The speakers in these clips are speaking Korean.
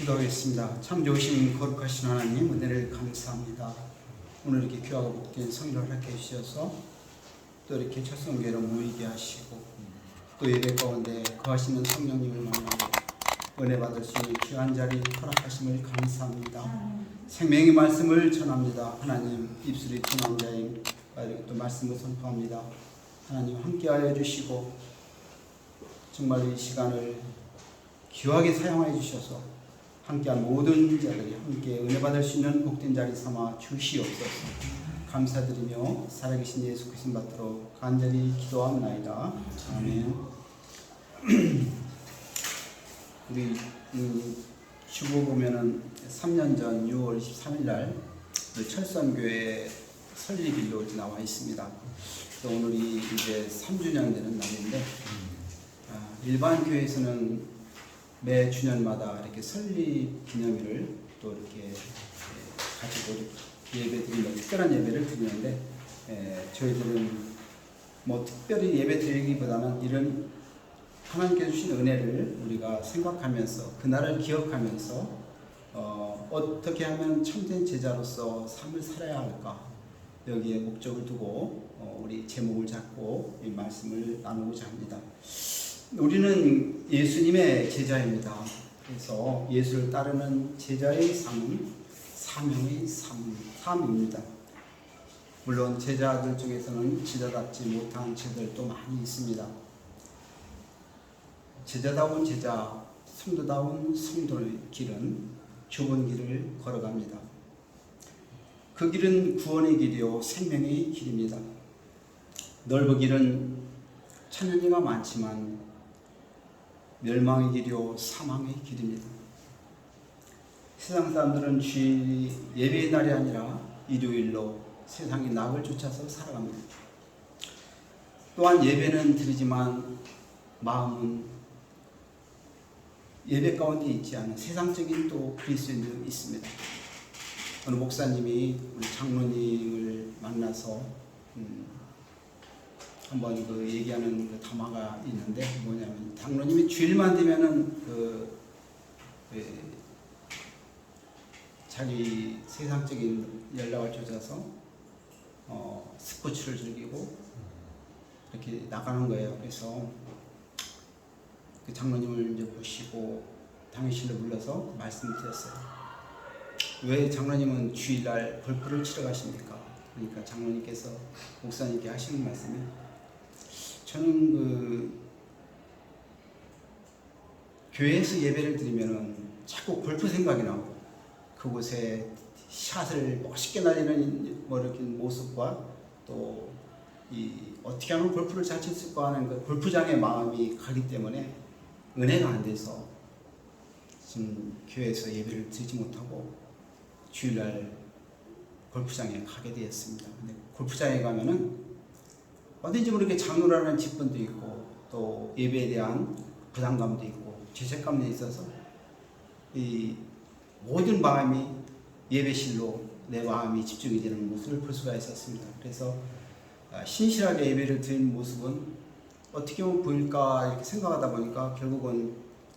기도하겠습니다. 참 좋으신 거룩하신 하나님, 은혜를 감사합니다. 오늘 이렇게 귀하고 복된 성일을 허락해 주셔서 또 이렇게 첫 성교회로 모이게 하시고 또 예배 가운데 거하시는 성령님을 만나고 은혜 받을 수 있는 귀한 자리 허락하심을 감사합니다. 생명의 말씀을 전합니다. 하나님 입술이 둔한 자인 이렇게 또 말씀을 선포합니다. 하나님 함께하여 주시고 정말 이 시간을 귀하게 사용하여 주셔서 함께한 모든 자들이 함께 은혜 받을 수 있는 복된 자리 삼아 주시옵소서. 감사드리며 살아계신 예수 그리스도 받도록 간절히 기도합나이다. 아멘. 우리 주보 보면은 3년 전 6월 23일 날 철선교회 설립일로 나와 있습니다. 또 오늘이 이제 3주년 되는 날인데 일반 교회에서는 매 주년마다 이렇게 설립 기념일을 또 이렇게 가지고 예배 드리는 특별한 예배를 드리는데 저희들은 뭐 특별히 예배 드리기보다는 이런 하나님께서 주신 은혜를 우리가 생각하면서 그날을 기억하면서 어떻게 하면 참된 제자로서 삶을 살아야 할까 여기에 목적을 두고 우리 제목을 잡고 이 말씀을 나누고자 합니다. 우리는 예수님의 제자입니다. 그래서 예수를 따르는 제자의 삶은 사명의 삶입니다. 물론 제자들 중에서는 제자답지 못한 제자들도 많이 있습니다. 제자다운 제자, 성도다운 성도의 길은 좁은 길을 걸어갑니다. 그 길은 구원의 길이요 생명의 길입니다. 넓은 길은 찾는 이가 많지만 멸망의 길이요 사망의 길입니다. 세상 사람들은 주일이 예배의 날이 아니라 일요일로 세상의 낙을 쫓아서 살아갑니다. 또한 예배는 드리지만 마음은 예배 가운데 있지 않은 세상적인 또 그리스도인도 있습니다. 어느 목사님이 우리 장로님을 만나서 한번 그 얘기하는 그 담화가 있는데 뭐냐면 장로님이 주일만 되면은 자기 세상적인 연락을 쫓아서 스포츠를 즐기고 이렇게 나가는 거예요. 그래서 그 장로님을 이제 보시고 당회실로 불러서 말씀을 드렸어요. 왜 장로님은 주일날 골프를 치러 가십니까? 그러니까 장로님께서 목사님께 하시는 말씀이 저는 교회에서 예배를 드리면은 자꾸 골프 생각이 나고 그곳에 샷을 멋있게 날리는 이렇게 모습과 또 어떻게 하면 골프를 잘 칠까 하는 그 골프장의 마음이 가기 때문에 은혜가 안 돼서 지금 교회에서 예배를 드리지 못하고 주일날 골프장에 가게 되었습니다. 근데 골프장에 가면은 어딘지 모르게 장로라는 직분도 있고 또 예배에 대한 부담감도 있고 죄책감도 있어서 이 모든 마음이 예배실로 내 마음이 집중이 되는 모습을 볼 수가 있었습니다. 그래서 신실하게 예배를 드리는 모습은 어떻게 보면 보일까 이렇게 생각하다 보니까 결국은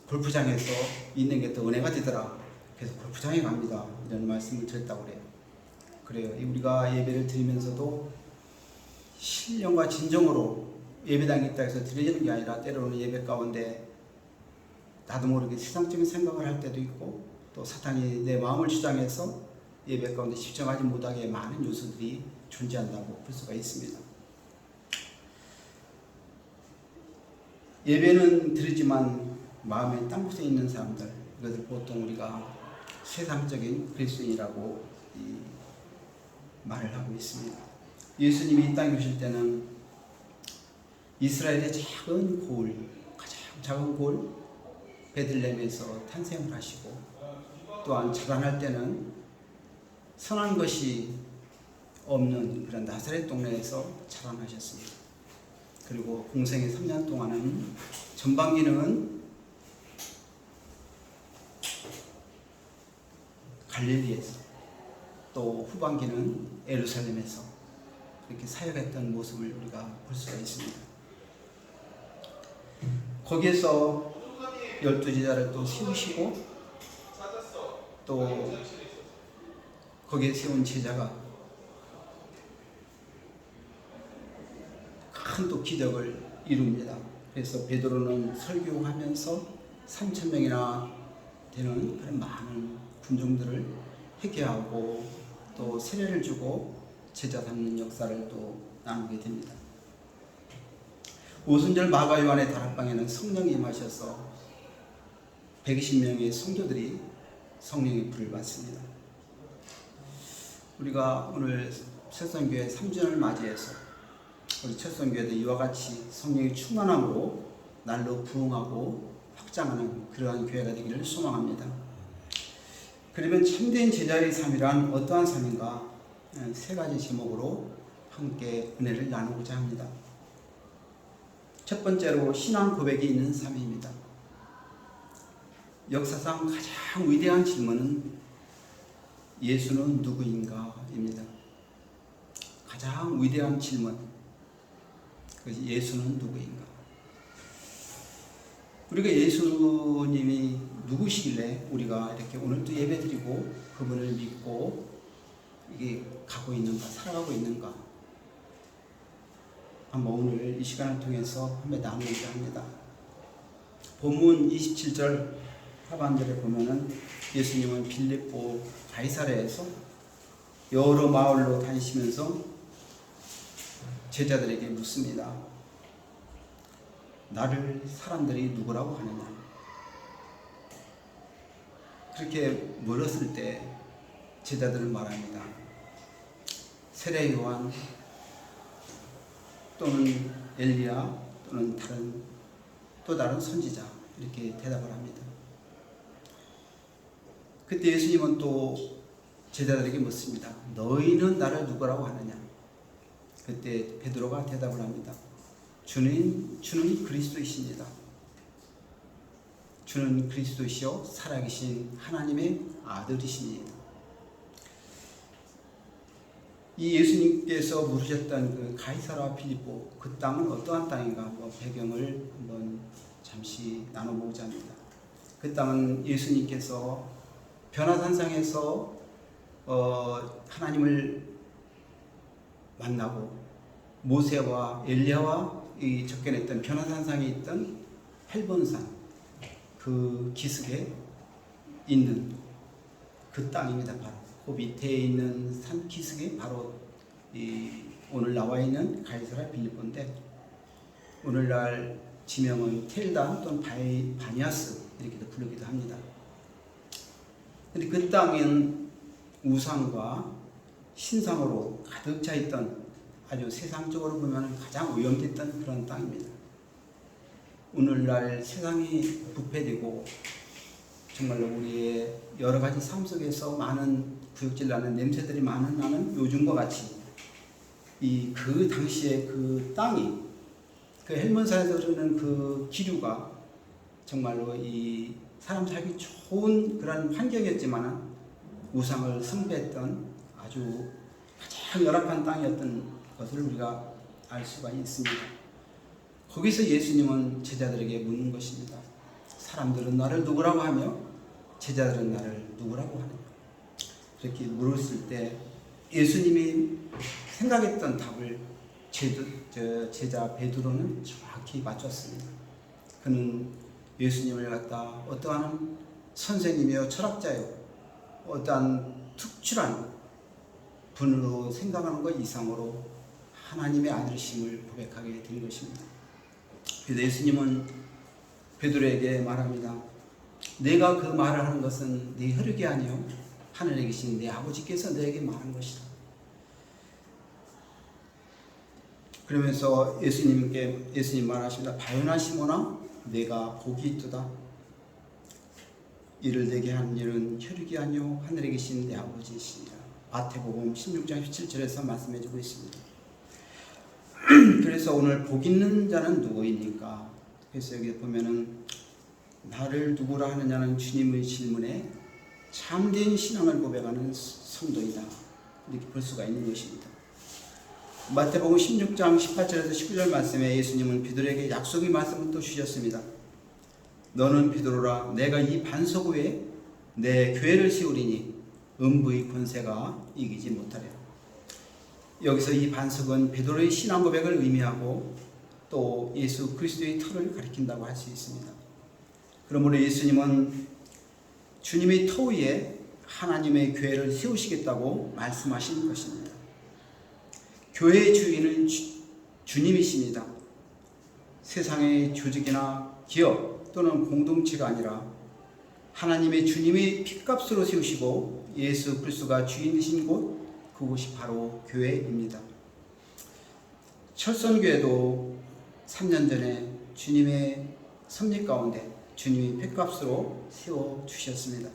골프장에서 있는 게 더 은혜가 되더라. 그래서 골프장에 갑니다. 이런 말씀을 드렸다고 그래요. 우리가 예배를 드리면서도 신령과 진정으로 예배당에 있다 해서 드려지는 게 아니라 때로는 예배 가운데 나도 모르게 세상적인 생각을 할 때도 있고 또 사탄이 내 마음을 주장해서 예배 가운데 집중하지 못하게 많은 요소들이 존재한다고 볼 수가 있습니다. 예배는 드리지만 마음에 땅 곳에 있는 사람들, 이것을 보통 우리가 세상적인 그리스도인이라고 말을 하고 있습니다. 예수님이 이 땅에 오실 때는 이스라엘의 작은 고을, 가장 작은 고을 베들레헴에서 탄생을 하시고 또한 자라날 때는 선한 것이 없는 그런 나사렛 동네에서 자라나셨습니다. 그리고 공생의 3년 동안은 전반기는 갈릴리에서 또 후반기는 예루살렘에서 이렇게 사역했던 모습을 우리가 볼 수가 있습니다. 거기에서 12제자를 또 세우시고 또 거기에 세운 제자가 큰 또 기적을 이룹니다. 그래서 베드로는 설교하면서 3,000명이나 되는 그런 많은 군중들을 회개하고 또 세례를 주고 제자 삼는 역사를 또 나누게 됩니다. 오순절 마가 요한의 다락방에는 성령이 임하셔서 120명의 성도들이 성령의 불을 받습니다. 우리가 오늘 철성교회 3주년을 맞이해서 우리 철성교회도 이와 같이 성령의 충만함으로 날로 부흥하고 확장하는 그러한 교회가 되기를 소망합니다. 그러면 참된 제자의 삶이란 어떠한 삶인가? 세 가지 제목으로 함께 은혜를 나누고자 합니다. 첫 번째로 신앙 고백이 있는 삶입니다. 역사상 가장 위대한 질문은 예수는 누구인가입니다. 가장 위대한 질문. 그것이 예수는 누구인가? 우리가 예수님이 누구시길래 우리가 이렇게 오늘도 예배드리고 그분을 믿고 이게 가고 있는가, 살아가고 있는가? 한번 오늘 이 시간을 통해서 한번 나누고자 합니다. 본문 27절 하반절에 보면은 예수님은 빌립보 가이사랴에서 여러 마을로 다니시면서 제자들에게 묻습니다. 나를 사람들이 누구라고 하느냐? 그렇게 물었을 때 제자들은 말합니다. 세례 요한 또는 엘리야 또는 또 다른 선지자 이렇게 대답을 합니다. 그때 예수님은 또 제자들에게 묻습니다. 너희는 나를 누구라고 하느냐? 그때 베드로가 대답을 합니다. 주는 그리스도이십니다. 주는 그리스도시요 살아계신 하나님의 아들이십니다. 이 예수님께서 물으셨던 그 가이사랴 빌립보 그 땅은 어떠한 땅인가 배경을 한번 잠시 나눠보고자 합니다. 그 땅은 예수님께서 변화산상에서 하나님을 만나고 모세와 엘리야와 접견했던 변화산상에 있던 헬본산 그 기슭에 있는 그 땅입니다. 바로 그 밑에 있는 산 기슭에 바로 오늘 나와 있는 가이사랴 빌립보인데 오늘날 지명은 텔단 또는 바니아스 이렇게도 부르기도 합니다. 근데 그 땅은 우상과 신상으로 가득 차 있던 아주 세상적으로 보면 가장 오염됐던 그런 땅입니다. 오늘날 세상이 부패되고 정말로 우리의 여러 가지 삶 속에서 많은 구역질 나는 냄새들이 많은 나는 요즘과 같이 그 당시에 그 땅이 그 헬몬산에서 흐르는 그 기류가 정말로 이 사람 살기 좋은 그런 환경이었지만 우상을 숭배했던 아주 가장 열악한 땅이었던 것을 우리가 알 수가 있습니다. 거기서 예수님은 제자들에게 묻는 것입니다. 사람들은 나를 누구라고 하며 제자들은 나를 누구라고 하느냐? 그렇게 물었을 때 예수님이 생각했던 답을 제자 베드로는 정확히 맞췄습니다. 그는 예수님을 갖다 어떠한 선생님이요 철학자요 어떠한 특출한 분으로 생각하는 것 이상으로 하나님의 아들이심을 고백하게 된 것입니다. 그래서 예수님은 베드로에게 말합니다. 내가 그 말을 하는 것은 네 혈육이 아니요 하늘에 계신 내 아버지께서 너에게 말한 것이다. 그러면서 예수님 말하십니다. 바요나 시몬아 내가 복이 있도다. 이를 내게 한 일은 혈육이 아니요 하늘에 계신 내 아버지이시니라. 마태복음 16장 17절에서 말씀해주고 있습니다. 그래서 오늘 복 있는 자는 누구입니까? 그래서 여기 보면은 나를 누구라 하느냐는 주님의 질문에 참된 신앙을 고백하는 성도이다. 이렇게 볼 수가 있는 것입니다. 마태복음 16장 18절에서 19절 말씀에 예수님은 베드로에게 약속의 말씀을 또 주셨습니다. 너는 베드로라 내가 이 반석 위에 내 교회를 세우리니 음부의 권세가 이기지 못하리라. 여기서 이 반석은 베드로의 신앙 고백을 의미하고 또 예수 그리스도의 터를 가리킨다고 할 수 있습니다. 그러므로 예수님은 주님의 터 위에 하나님의 교회를 세우시겠다고 말씀하신 것입니다. 교회의 주인은 주님이십니다. 세상의 조직이나 기업 또는 공동체가 아니라 하나님의 주님의 핏값으로 세우시고 예수 그리스도가 주인 되신 곳, 그곳이 바로 교회입니다. 철선교회도 3년 전에 주님의 섭리 가운데 주님의 핏값으로 세워주셨습니다.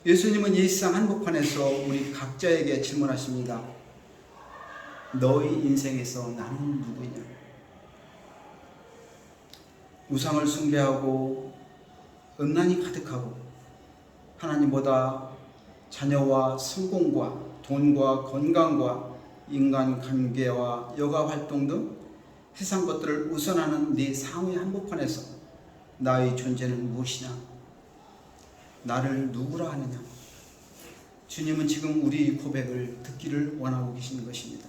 예수님은 이 세상 한복판에서 우리 각자에게 질문하십니다. 너희 인생에서 나는 누구냐? 우상을 숭배하고 음란이 가득하고 하나님보다 자녀와 성공과 돈과 건강과 인간관계와 여가활동 등 세상 것들을 우선하는 네 상위 한복판에서 나의 존재는 무엇이냐? 나를 누구라 하느냐? 주님은 지금 우리 고백을 듣기를 원하고 계시는 것입니다.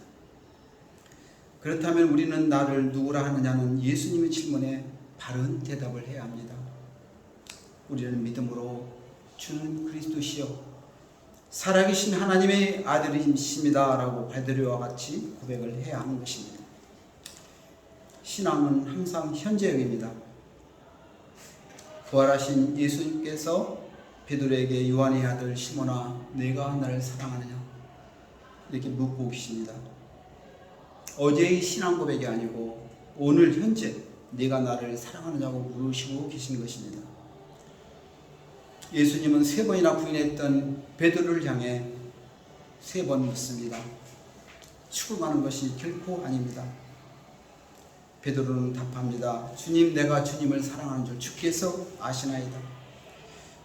그렇다면 우리는 나를 누구라 하느냐는 예수님의 질문에 바른 대답을 해야 합니다. 우리는 믿음으로 주는 그리스도시여 살아계신 하나님의 아들이십니다 라고 베드로와 같이 고백을 해야 하는 것입니다. 신앙은 항상 현재형입니다. 부활하신 예수님께서 베드로에게 요한의 아들 시몬아 내가 나를 사랑하느냐 이렇게 묻고 계십니다. 어제의 신앙 고백이 아니고 오늘 현재 네가 나를 사랑하느냐고 물으시고 계신 것입니다. 예수님은 3번이나 부인했던 베드로를 향해 3번 묻습니다. 추궁하는 것이 결코 아닙니다. 베드로는 답합니다. 주님, 내가 주님을 사랑하는 줄 주께서 아시나이다.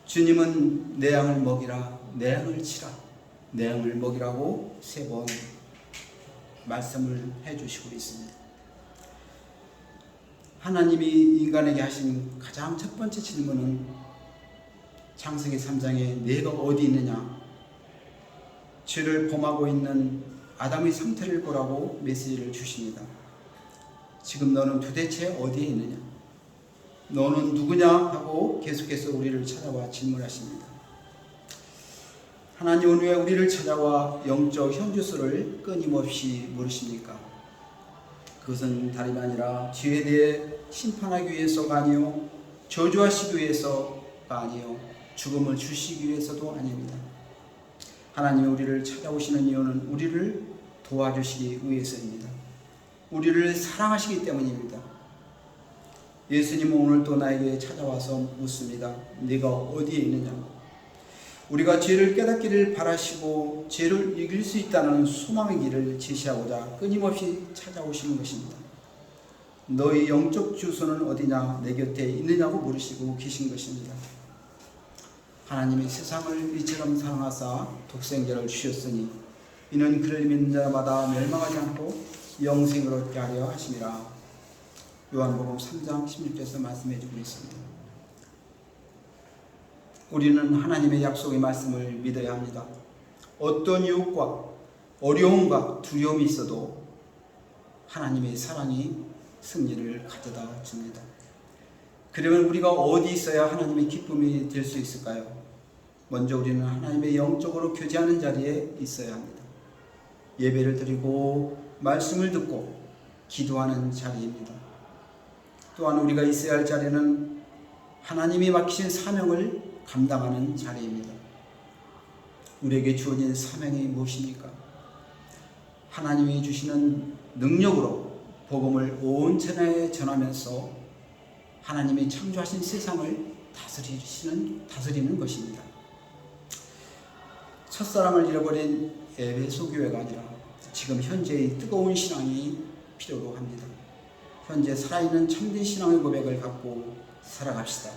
주님은 내 양을 먹이라, 내 양을 치라, 내 양을 먹이라고 3번 말씀을 해주시고 있습니다. 하나님이 인간에게 하신 가장 첫 번째 질문은 창세기 3장에 내가 어디 있느냐, 죄를 범하고 있는 아담의 상태를 보라고 메시지를 주십니다. 지금 너는 도대체 어디에 있느냐, 너는 누구냐 하고 계속해서 우리를 찾아와 질문하십니다. 하나님은 왜 우리를 찾아와 영적 현주소를 끊임없이 물으십니까? 그것은 다름이 아니라 죄에 대해 심판하기 위해서가 아니요, 저주하시기 위해서가 아니요, 죽음을 주시기 위해서도 아닙니다. 하나님이 우리를 찾아오시는 이유는 우리를 도와주시기 위해서입니다. 우리를 사랑하시기 때문입니다. 예수님은 오늘도 나에게 찾아와서 묻습니다. 네가 어디에 있느냐고. 우리가 죄를 깨닫기를 바라시고 죄를 이길 수 있다는 소망의 길을 제시하고자 끊임없이 찾아오시는 것입니다. 너희 영적 주소는 어디냐, 내 곁에 있느냐고 물으시고 계신 것입니다. 하나님이 세상을 이처럼 사랑하사 독생자를 주셨으니 이는 그를 믿는 자마다 멸망하지 않고 영생을 얻게 하려 하심이라. 요한복음 3장 16절에서 말씀해 주고 있습니다. 우리는 하나님의 약속의 말씀을 믿어야 합니다. 어떤 유혹과 어려움과 두려움이 있어도 하나님의 사랑이 승리를 가져다 줍니다. 그러면 우리가 어디 있어야 하나님의 기쁨이 될 수 있을까요? 먼저 우리는 하나님의 영적으로 교제하는 자리에 있어야 합니다. 예배를 드리고 말씀을 듣고 기도하는 자리입니다. 또한 우리가 있어야 할 자리는 하나님이 맡기신 사명을 감당하는 자리입니다. 우리에게 주어진 사명이 무엇입니까? 하나님이 주시는 능력으로 복음을 온 천하에 전하면서 하나님이 창조하신 세상을 다스리는 것입니다. 첫사랑을 잃어버린 에베소 교회가 아니라 지금 현재의 뜨거운 신앙이 필요로 합니다. 현재 살아있는 참된 신앙의 고백을 갖고 살아갑시다.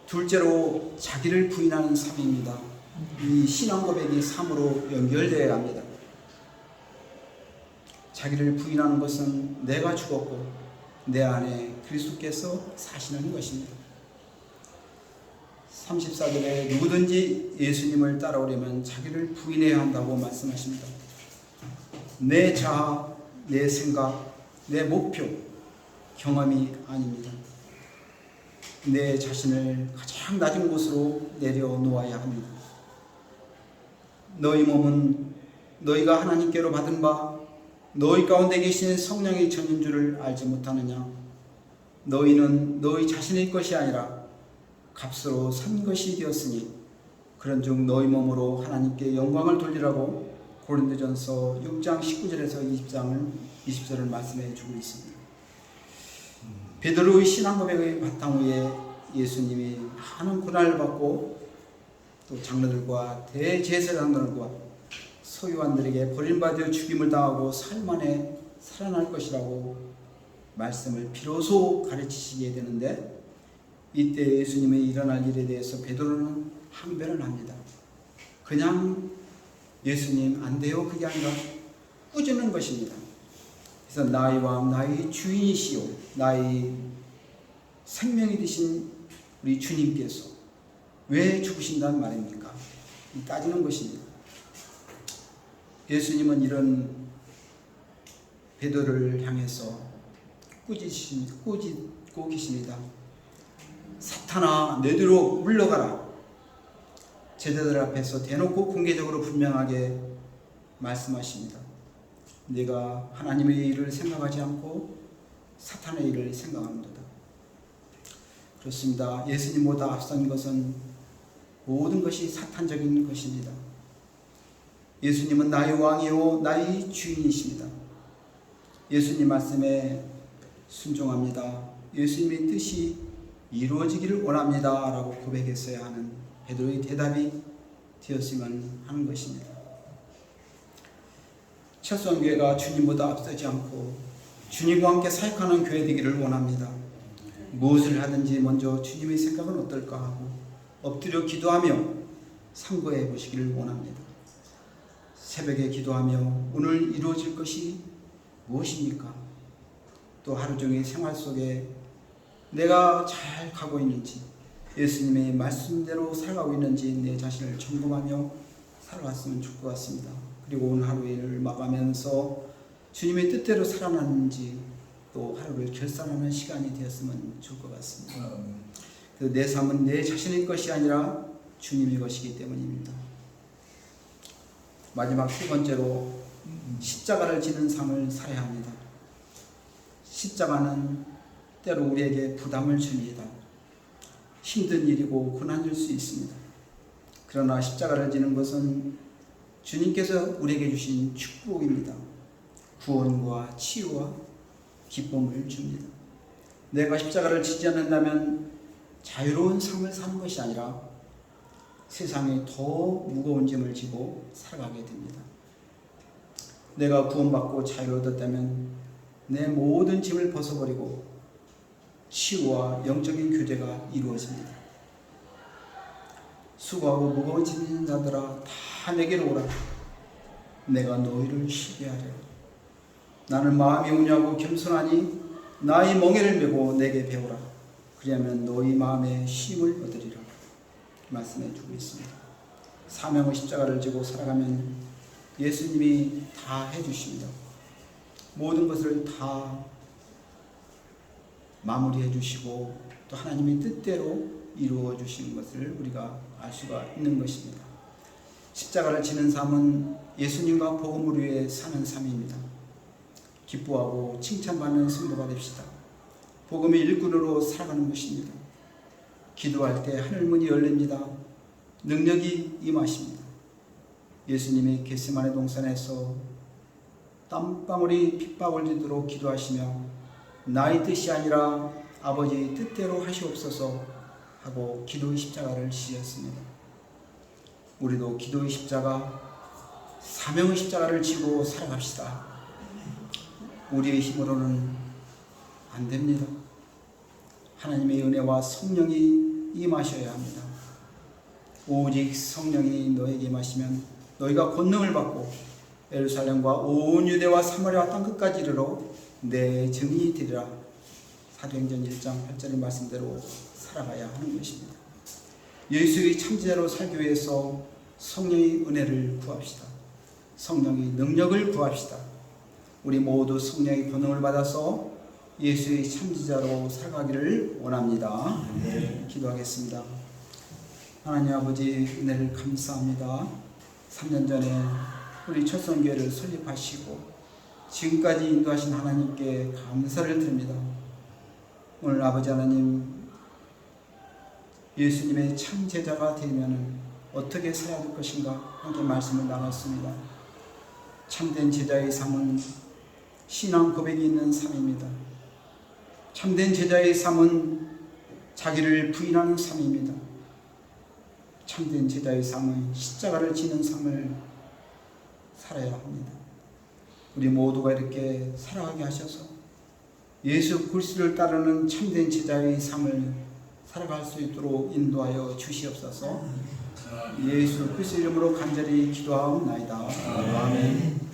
둘째로 자기를 부인하는 삶입니다. 이 신앙 고백이 삶으로 연결되어야 합니다. 자기를 부인하는 것은 내가 죽었고 내 안에 그리스도께서 사시는 것입니다. 34절에 누구든지 예수님을 따라오려면 자기를 부인해야 한다고 말씀하십니다. 내 자아, 내 생각, 내 목표, 경험이 아닙니다. 내 자신을 가장 낮은 곳으로 내려놓아야 합니다. 너희 몸은 너희가 하나님께로 받은 바 너희 가운데 계신 성령의 전인 줄을 알지 못하느냐? 너희는 너희 자신의 것이 아니라 값으로 산 것이 되었으니 그런즉 너희 몸으로 하나님께 영광을 돌리라고 고린도전서 6장 19절에서 20절을 말씀해 주고 있습니다. 베드로의 신앙 고백의 바탕 위에 예수님이 많은 고난을 받고 또 장로들과 대제사장들과 서기관들에게 버림받아 죽임을 당하고 사흘 만에 살아날 것이라고 말씀을 비로소 가르치시게 되는데, 이때 예수님의 일어날 일에 대해서 베드로는 항변을 합니다. 그냥 예수님 안 돼요 그게 아니라 꾸짖는 것입니다. 그래서 나의 왕, 나의 주인이시오, 나의 생명이 되신 우리 주님께서 왜 죽으신다는 말입니까? 따지는 것입니다. 예수님은 이런 베드로를 향해서 꾸짖고 계십니다. 사탄아, 내 뒤로 물러가라. 제자들 앞에서 대놓고 공개적으로 분명하게 말씀하십니다. 내가 하나님의 일을 생각하지 않고 사탄의 일을 생각합니다. 그렇습니다. 예수님보다 앞선 것은 모든 것이 사탄적인 것입니다. 예수님은 나의 왕이요 나의 주인이십니다. 예수님 말씀에 순종합니다. 예수님의 뜻이 이루어지기를 원합니다 라고 고백했어야 하는 베드로의 대답이 되었으면 하는 것입니다. 철수한교회가 주님보다 앞서지 않고 주님과 함께 사역하는 교회 되기를 원합니다. 무엇을 하든지 먼저 주님의 생각은 어떨까 하고 엎드려 기도하며 상고해 보시기를 원합니다. 새벽에 기도하며 오늘 이루어질 것이 무엇입니까? 또 하루 종일 생활 속에 내가 잘 가고 있는지, 예수님의 말씀대로 살아가고 있는지 내 자신을 점검하며 살아갔으면 좋을 것 같습니다. 그리고 오늘 하루를 마감하면서 주님의 뜻대로 살아났는지 또 하루를 결산하는 시간이 되었으면 좋을 것 같습니다. 내 삶은 내 자신의 것이 아니라 주님의 것이기 때문입니다. 마지막 세 번째로 십자가를 지는 삶을 살아야 합니다. 십자가는 때로 우리에게 부담을 줍니다. 힘든 일이고 고난일 수 있습니다. 그러나 십자가를 지는 것은 주님께서 우리에게 주신 축복입니다. 구원과 치유와 기쁨을 줍니다. 내가 십자가를 지지 않는다면 자유로운 삶을 사는 것이 아니라 세상에 더 무거운 짐을 지고 살아가게 됩니다. 내가 구원받고 자유를 얻었다면 내 모든 짐을 벗어버리고 치유와 영적인 교제가 이루어집니다. 수고하고 무거운 짐 있는 자들아 다 내게로 오라. 내가 너희를 쉬게 하리라. 나는 마음이 온유하고 겸손하니 나의 멍에를 메고 내게 배우라. 그리하면 너희 마음에 쉼을 얻으리라. 말씀해 주고 있습니다. 사명의 십자가를 지고 살아가면 예수님이 다 해주십니다. 모든 것을 다 마무리해 주시고 또 하나님의 뜻대로 이루어 주시는 것을 우리가 알 수가 있는 것입니다. 십자가를 지는 삶은 예수님과 복음을 위해 사는 삶입니다. 기뻐하고 칭찬받는 성도가 됩시다. 복음의 일꾼으로 살아가는 것입니다. 기도할 때 하늘문이 열립니다. 능력이 임하십니다. 예수님이 겟세마네 동산에서 땀방울이 핏방울 되도록 기도하시며 나의 뜻이 아니라 아버지의 뜻대로 하시옵소서 하고 기도의 십자가를 지셨습니다. 우리도 기도의 십자가, 사명의 십자가를 지고 살아갑시다. 우리의 힘으로는 안 됩니다. 하나님의 은혜와 성령이 임하셔야 합니다. 오직 성령이 너에게 임하시면 너희가 권능을 받고 예루살렘과 온 유대와 사마리아 땅끝까지 이르러 내 증인이 되리라. 사도행전 1장 8절의 말씀대로 살아가야 하는 것입니다. 예수의 참지자로 살기 위해서 성령의 은혜를 구합시다. 성령의 능력을 구합시다. 우리 모두 성령의 권능을 받아서 예수의 참지자로 살아가기를 원합니다. 기도하겠습니다. 하나님 아버지, 은혜를 감사합니다. 3년 전에 우리 철성교회를 설립하시고 지금까지 인도하신 하나님께 감사를 드립니다. 오늘 아버지 하나님, 예수님의 참 제자가 되면 어떻게 살아야 될 것인가 함께 말씀을 나눴습니다. 참된 제자의 삶은 신앙 고백이 있는 삶입니다. 참된 제자의 삶은 자기를 부인하는 삶입니다. 참된 제자의 삶은 십자가를 지는 삶을 살아야 합니다. 우리 모두가 이렇게 살아가게 하셔서 예수 그리스도를 따르는 참된 제자의 삶을 살아갈 수 있도록 인도하여 주시옵소서. 예수 그리스도 이름으로 간절히 기도하옵나이다. 아멘.